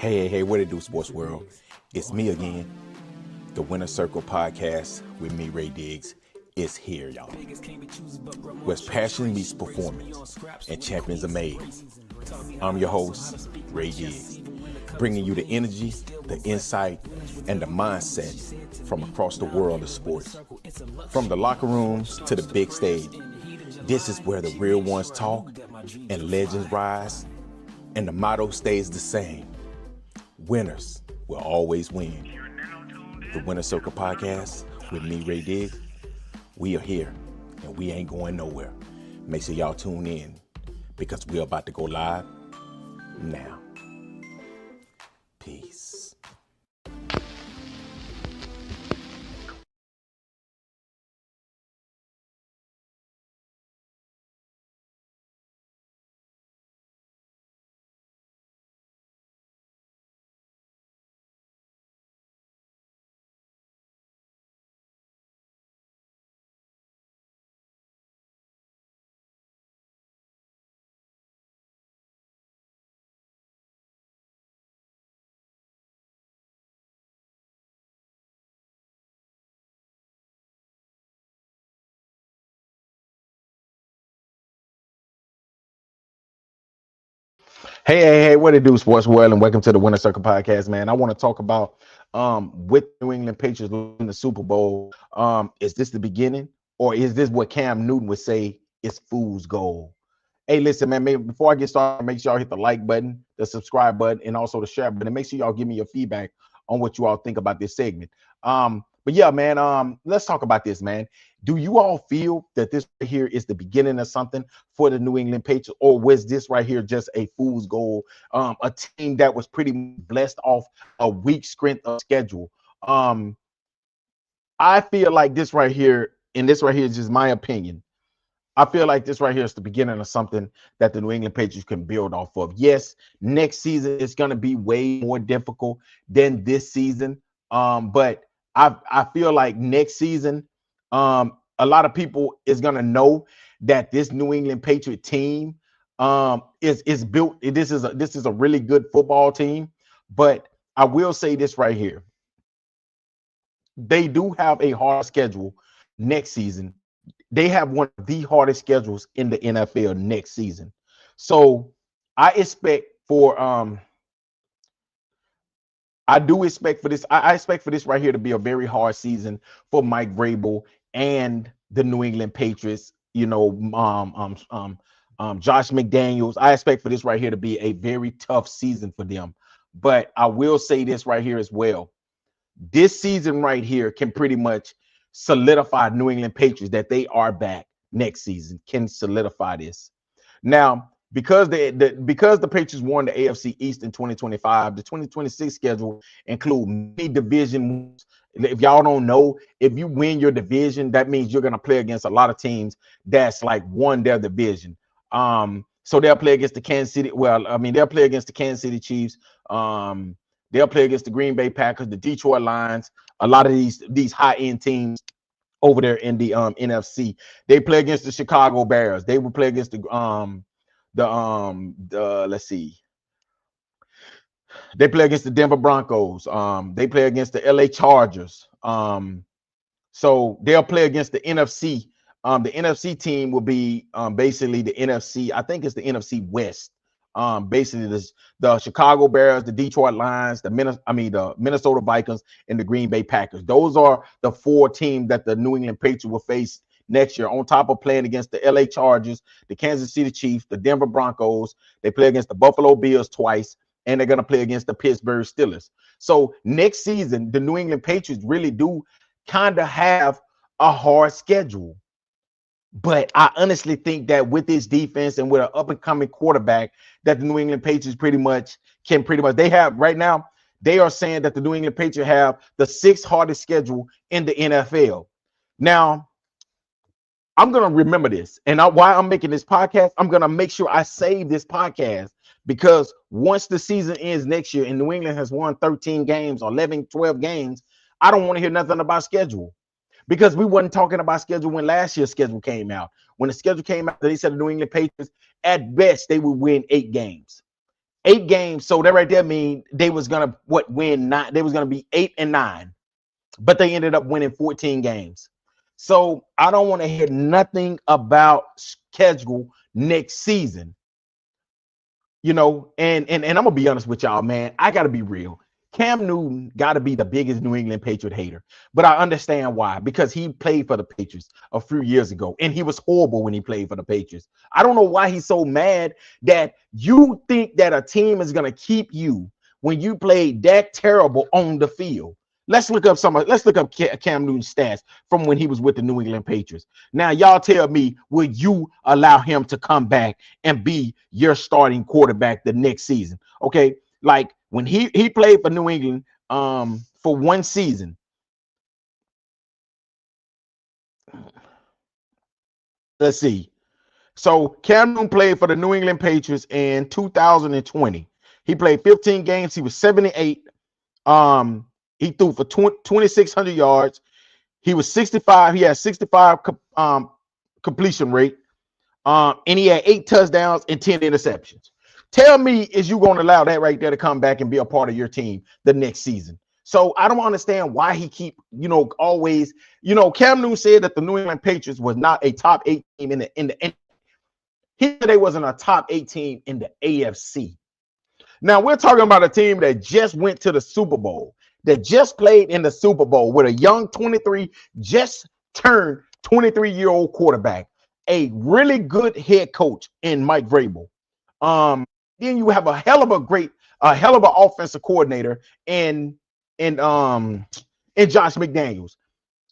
Hey, what it do, sports world? It's me again. The Winner Circle podcast with me, Ray Diggs, is here, y'all. Where passion meets performance and champions are made. I'm your host, Ray Diggs, bringing you the energy, the insight, and the mindset from across the world of sports. From the locker rooms to the big stage, this is where the real ones talk and legends rise, and the motto stays the same. Winners will always win. The Winner Circle podcast with me, Ray Diggs. We are here and we ain't going nowhere. Make sure y'all tune in because we're about to go live now. Peace. Hey, what it do, sports world, and welcome to the Winner Circle podcast, man. I want to talk about with New England Patriots losing the Super Bowl. Is this the beginning, or is this what Cam Newton would say is fool's gold? Hey, listen, man, before I get started, make sure y'all hit the like button, the subscribe button, and also the share button. And make sure y'all give me your feedback on what you all think about this segment. But yeah, man, let's talk about this, man. Do you all feel that this right here is the beginning of something for the New England Patriots, or was this right here just a fool's goal? A team that was pretty blessed off a weak strength of schedule. I feel like this right here, and this right here is just my opinion. I feel like this right here is the beginning of something that the New England Patriots can build off of. Yes, next season is going to be way more difficult than this season. But I feel like next season, a lot of people is going to know that this New England Patriot team is built. This is a really good football team. But I will say this right here. They do have a hard schedule next season. They have one of the hardest schedules in the NFL next season. So I expect for I do expect for this. I expect for this right here to be a very hard season for Mike Vrabel and the New England Patriots. You know, Josh McDaniels. I expect for this right here to be a very tough season for them. But I will say this right here as well. This season right here can pretty much solidify New England Patriots that they are back next season. Can solidify this. Now, because the Patriots won the AFC East in 2025, the 2026 schedule include many division moves. If y'all don't know, if you win your division, that means you're going to play against a lot of teams that's like won their division. So they'll play against the Kansas City. Well, I mean, they'll play against the Kansas City Chiefs. They'll play against the Green Bay Packers, the Detroit Lions, a lot of these high-end teams over there in the NFC. They play against the Chicago Bears. They will play against the let's see. They play against the Denver Broncos. They play against the LA Chargers. So they'll play against the NFC. The NFC team will be basically the NFC. I think it's the NFC West. Basically the Chicago Bears, the Detroit Lions, the Minnesota Vikings, and the Green Bay Packers. Those are the four teams that the New England Patriots will face next year, on top of playing against the LA Chargers, the Kansas City Chiefs, the Denver Broncos. They play against the Buffalo Bills twice, and they're going to play against the Pittsburgh Steelers. So next season, the New England Patriots really do kind of have a hard schedule. But I honestly think that with this defense and with an up-and-coming quarterback, that the New England Patriots they have right now, they are saying that the New England Patriots have the sixth hardest schedule in the NFL. Now, I'm going to remember this. And while I'm making this podcast, I'm going to make sure I save this podcast, because once the season ends next year and New England has won 13 games or 11, 12 games, I don't want to hear nothing about schedule. Because we wasn't talking about schedule when last year's schedule came out. When the schedule came out, they said the New England Patriots, at best, they would win 8 games. 8 games. So that right there mean they was gonna win 9. They was gonna be 8-9, but they ended up winning 14 games. So I don't want to hear nothing about schedule next season. And I'm gonna be honest with y'all, man. I gotta be real. Cam Newton got to be the biggest New England Patriot hater, but I understand why, because he played for the Patriots a few years ago and he was horrible when he played for the Patriots. I don't know why he's so mad that you think that a team is going to keep you when you play that terrible on the field. Let's look up Cam Newton's stats from when he was with the New England Patriots. Now, y'all tell me, would you allow him to come back and be your starting quarterback the next season? Okay, like when he played for New England for one season. Let's see. So Cam Newton played for the New England Patriots in 2020. He played 15 games. He was 78. He threw for 2,600 yards. He was 65. He had 65 completion rate. And he had 8 touchdowns and 10 interceptions. Tell me, is you going to allow that right there to come back and be a part of your team the next season? So I don't understand why he keep, always, Cam Newton said that the New England Patriots was not a top 8 team in the he said they wasn't a top 8 team in the AFC. Now we're talking about a team that just went to the Super Bowl, that just played in the Super Bowl with a young 23, just turned 23-year-old quarterback, a really good head coach in Mike Vrabel. Then you have a hell of an offensive coordinator in Josh McDaniels.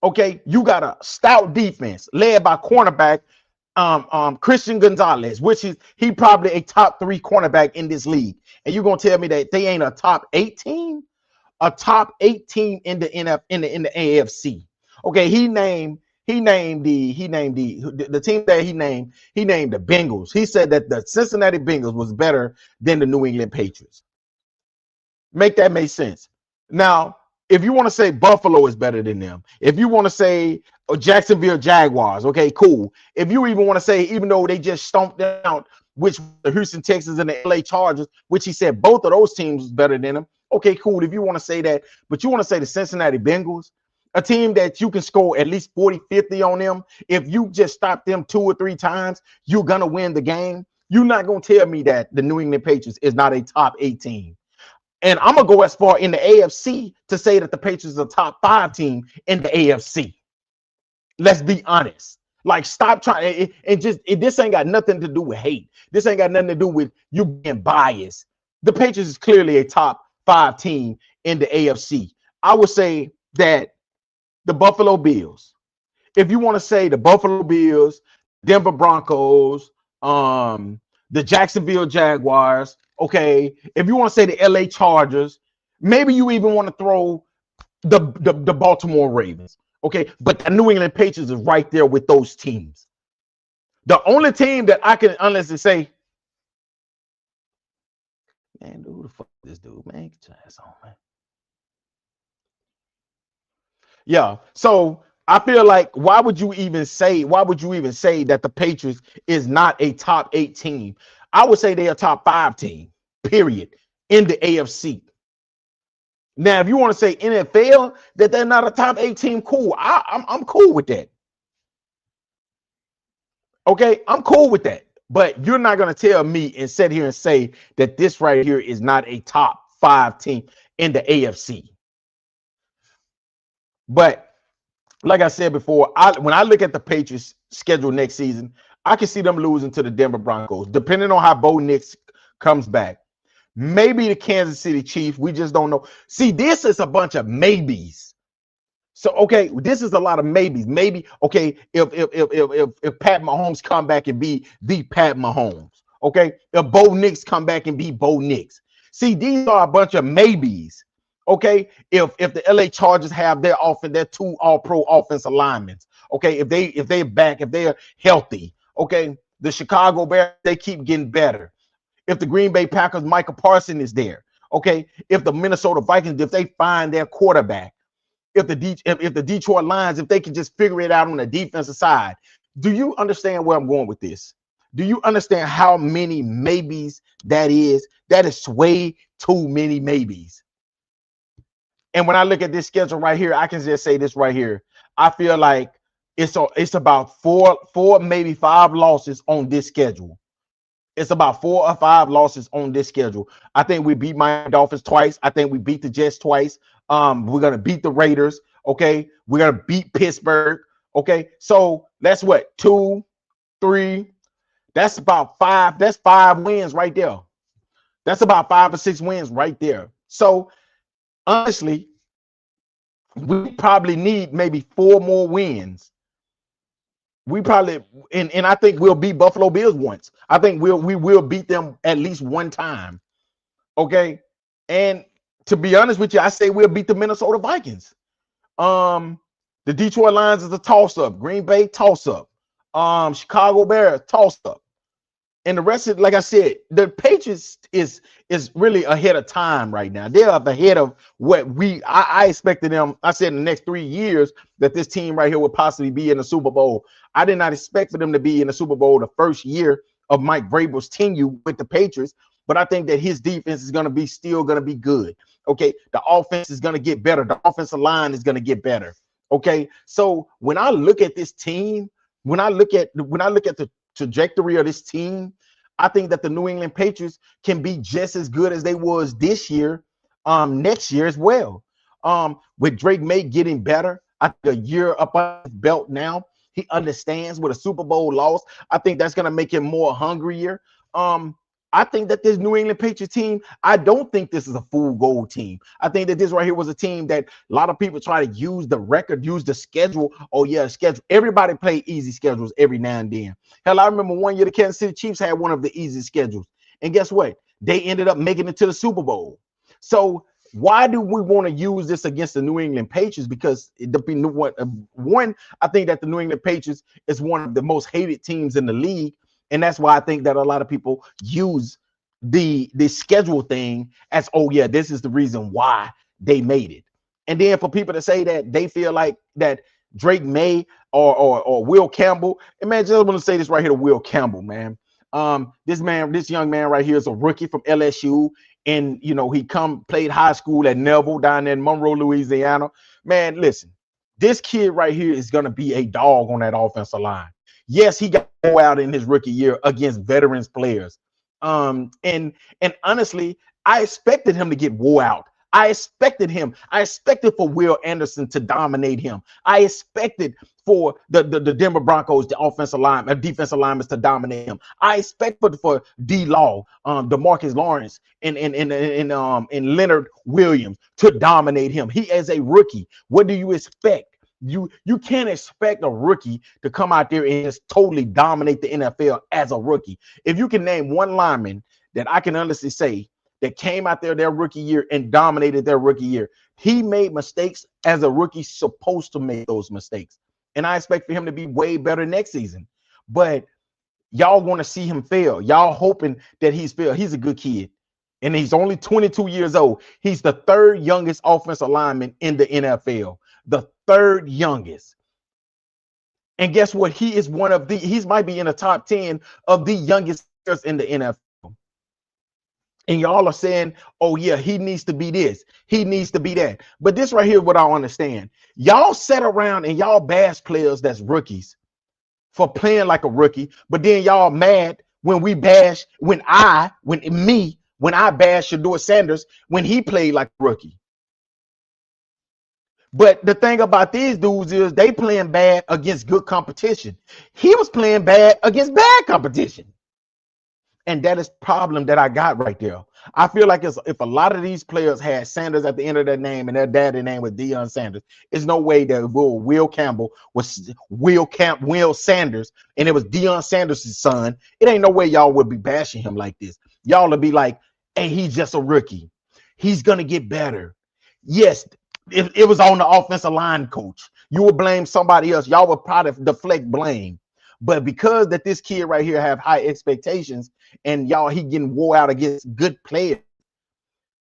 Okay, you got a stout defense led by cornerback Christian Gonzalez, which is he probably a top 3 cornerback in this league. And you're gonna tell me that they ain't a top 8 team? A top 8 team in the AFC. Okay, he named the team that he named the Bengals. He said that the Cincinnati Bengals was better than the New England Patriots. Make that make sense. Now, if you want to say Buffalo is better than them, if you want to say Jacksonville Jaguars, okay, cool. If you even want to say, even though they just stomped out, which the Houston Texans and the LA Chargers, which he said both of those teams was better than them, okay, cool. If you want to say that, but you want to say the Cincinnati Bengals, a team that you can score at least 40, 50 on them, if you just stop them 2 or 3 times, you're going to win the game. You're not going to tell me that the New England Patriots is not a top 8 team. And I'm going to go as far in the AFC to say that the Patriots are a top 5 team in the AFC. Let's be honest. Like, stop trying. This ain't got nothing to do with hate. This ain't got nothing to do with you being biased. The Patriots is clearly a top 5 team in the AFC. I would say that the Buffalo Bills, if you want to say the Buffalo Bills, Denver Broncos, the Jacksonville Jaguars, okay, if you want to say the LA Chargers, maybe you even want to throw the Baltimore Ravens, okay, but the New England Patriots is right there with those teams. The only team that I can honestly say, man, who the fuck is this dude, man? Get your ass on, man. Yeah, so I feel like why would you even say that the Patriots is not a top 8 team? I would say they're a top 5 team, period, in the AFC. Now, if you want to say NFL that they're not a top 8 team, cool. I'm cool with that. Okay, I'm cool with that. But you're not going to tell me and sit here and say that this right here is not a top 5 team in the AFC. But like I said before, when I look at the Patriots schedule next season, I can see them losing to the Denver Broncos, depending on how Bo Nix comes back. Maybe the Kansas City Chiefs. We just don't know. See, this is a bunch of maybes. So, okay, this is a lot of maybes. Maybe, okay, if Pat Mahomes come back and be the Pat Mahomes, okay, if Bo Nix come back and be Bo Nix. See, these are a bunch of maybes. Okay, if the LA Chargers have their 2 all-pro offensive linemen, okay, if they're back, if they're healthy, okay, the Chicago Bears, they keep getting better. If the Green Bay Packers, Michael Parsons is there, okay, if the Minnesota Vikings, if they find their quarterback, if the Detroit Lions, if they can just figure it out on the defensive side. Do you understand where I'm going with this? Do you understand how many maybes that is That is way too many maybes. And when I look at this schedule right here, I can just say this right here. I feel like it's about four, maybe five losses on this schedule. It's about 4 or 5 losses on this schedule. I think we beat Miami Dolphins twice. I think we beat the Jets twice. We're gonna beat the Raiders. Okay, we're gonna beat Pittsburgh. Okay, so that's what 2, 3. That's about 5. That's 5 wins right there. That's about 5 or 6 wins right there. So honestly, we probably need maybe 4 more wins. We probably and I think we'll beat Buffalo Bills once. I think we will beat them at least one time. Okay. And to be honest with you, I say we'll beat the Minnesota Vikings. Um, the Detroit Lions is a toss-up. Green Bay toss-up. Chicago Bears toss-up. And the rest of, like I said, the Patriots is really ahead of time right now. They're up ahead of what I expected them. I said in the next 3 years that this team right here would possibly be in the Super Bowl. I did not expect for them to be in the Super Bowl the first year of Mike Vrabel's tenure with the Patriots, but I think that his defense is going to be still going to be good. Okay, the offense is going to get better. The offensive line is going to get better. Okay, so when I look at this team, when I look at the trajectory of this team, I think that the New England Patriots can be just as good as they was this year, next year as well. With Drake May getting better, I think a year up on his belt now, he understands what a Super Bowl loss. I think that's gonna make him more hungrier. I think that this New England Patriots team, I don't think this is a full goal team. I think that this right here was a team that a lot of people try to use the record, use the schedule. Oh, yeah, schedule. Everybody play easy schedules every now and then. Hell, I remember one year the Kansas City Chiefs had one of the easy schedules. And guess what? They ended up making it to the Super Bowl. So why do we want to use this against the New England Patriots? Because one, I think that the New England Patriots is one of the most hated teams in the league. And that's why I think that a lot of people use the schedule thing as, oh yeah, this is the reason why they made it. And then for people to say that they feel like that Drake May or Will Campbell, and man, just want to say this right here to Will Campbell, man. This young man right here is a rookie from LSU, and you know he played high school at Neville down in Monroe, Louisiana. Man, listen, this kid right here is gonna be a dog on that offensive line. Yes, he got to go out in his rookie year against veterans players. And honestly, I expected him to get wore out. I expected for Will Anderson to dominate him. I expected for the Denver Broncos, the defensive linemen to dominate him. I expected for D-Law, DeMarcus Lawrence, and Leonard Williams to dominate him. He is a rookie. What do you expect? You can't expect a rookie to come out there and just totally dominate the NFL as a rookie. If you can name one lineman that I can honestly say that came out there their rookie year and dominated their rookie year, he made mistakes as a rookie supposed to make those mistakes. And I expect for him to be way better next season. But y'all want to see him fail. Y'all hoping that he's failed. He's a good kid. And he's only 22 years old. He's the third youngest offensive lineman in the NFL. The third youngest. And guess what? He might be in the top 10 of the youngest in the NFL. And y'all are saying, oh yeah, he needs to be this. He needs to be that. But this right here, what I understand. Y'all sit around and y'all bash players that's rookies for playing like a rookie. But then y'all mad when I bash Shedeur Sanders when he played like a rookie. But the thing about these dudes is they playing bad against good competition. He was playing bad against bad competition. And that is problem that I got right there. I feel like if a lot of these players had Sanders at the end of their name and their dad's name was Deion Sanders, there's no way that Will Campbell was Will Sanders and it was Deion Sanders' son. It ain't no way y'all would be bashing him like this. Y'all would be like, hey, he's just a rookie. He's going to get better. Yes, if it was on the offensive line coach, you would blame somebody else. Y'all would probably deflect blame. But because that this kid right here have high expectations and he getting wore out against good players,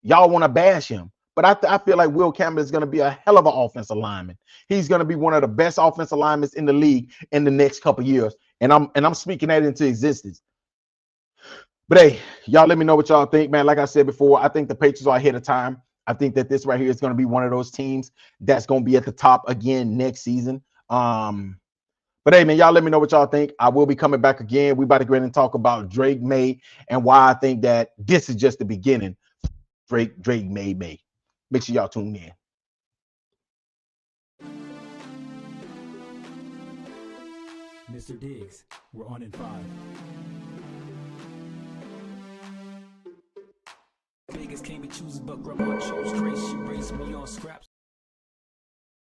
y'all want to bash him. But I feel like Will Campbell is going to be a hell of an offensive lineman. He's going to be one of the best offensive linemen in the league in the next couple of years. And I'm speaking that into existence. But hey, y'all let me know what y'all think, man. Like I said before, I think the Patriots are ahead of time. I think that this right here is going to be one of those teams that's going to be at the top again next season. But hey, man, y'all let me know what y'all think. I will be coming back again. We about to go ahead and talk about Drake May and why I think that this is just the beginning. Drake May. Make sure y'all tune in. Mr. Diggs, we're on in 5. Vegas can't be choosers, but grandma chose Trace. She raised me on scraps.